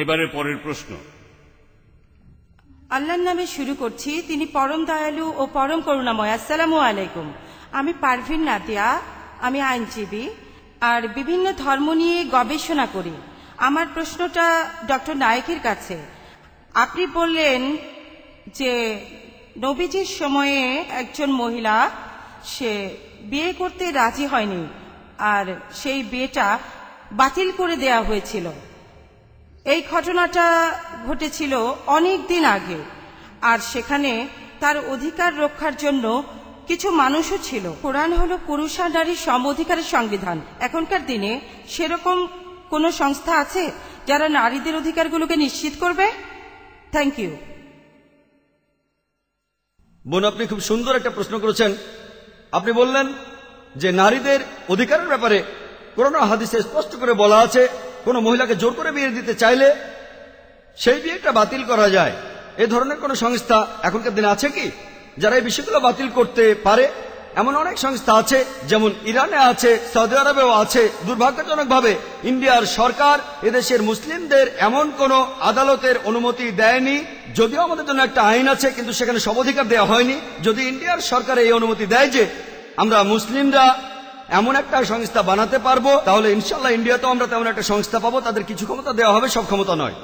এবারে পরের প্রশ্ন। আল্লাহর নামে শুরু করছি, তিনি পরম দয়ালু ও পরম করুণাময়। আসসালামু আলাইকুম। আমি পারভিন নাদিয়া, আমি আইনজীবী আর বিভিন্ন ধর্ম নিয়ে গবেষণা করি। আমার প্রশ্নটা ডক্টর নায়েকের কাছে। আপনি বললেন যে নবীজির সময়ে একজন মহিলা সে বিয়ে করতে রাজি হয়নি আর সেই বিয়েটা বাতিল করে দেয়া হয়েছিল। এই ঘটনাটা ঘটেছিল অনেক দিন আগে, আর সেখানে তার অধিকার রক্ষার জন্য কিছু মানুষও ছিল। কোরআন হলো পুরুষ আর নারীর সম অধিকারের সংবিধান। এখনকার দিনে সেরকম কোনো সংস্থা আছে যারা নারীদের অধিকারগুলোকে নিশ্চিত করবে? Thank you. বোন, আপনি খুব সুন্দর একটা প্রশ্ন করেছেন। আপনি বললেন যে নারীদের অধিকারের ব্যাপারে কোরআন ও হাদিসে স্পষ্ট করে বলা আছে কোনো মহিলাকে জোর করে বিয়ে দিতে চাইলে সেই বিয়েটা বাতিল করা যায়। এই ধরনের কোনো সংস্থা এখনকার দিনে আছে কি যারা এই বিষয়গুলো বাতিল করতে পারে? এমন অনেক সংস্থা আছে, যেমন ইরানে আছে, সৌদি আরবেও আছে। দুর্ভাগ্যজনকভাবে ইন্ডিয়ার সরকার এদেশের মুসলিমদের এমন কোনো আদালতের অনুমতি দেয়নি। যদিও আমাদের জন্য একটা আইন আছে, কিন্তু সেখানে সব অধিকার দেওয়া হয়নি। যদি ইন্ডিয়ার সরকার এই অনুমতি দেয় যে আমরা মুসলিমরা এমন একটা সংস্থা বানাতে পারবো, তাহলে ইনশাল্লাহ ইন্ডিয়াতেও আমরা তেমন একটা সংস্থা পাবো। তাদের কিছু ক্ষমতা দেওয়া হবে, সব ক্ষমতা নয়।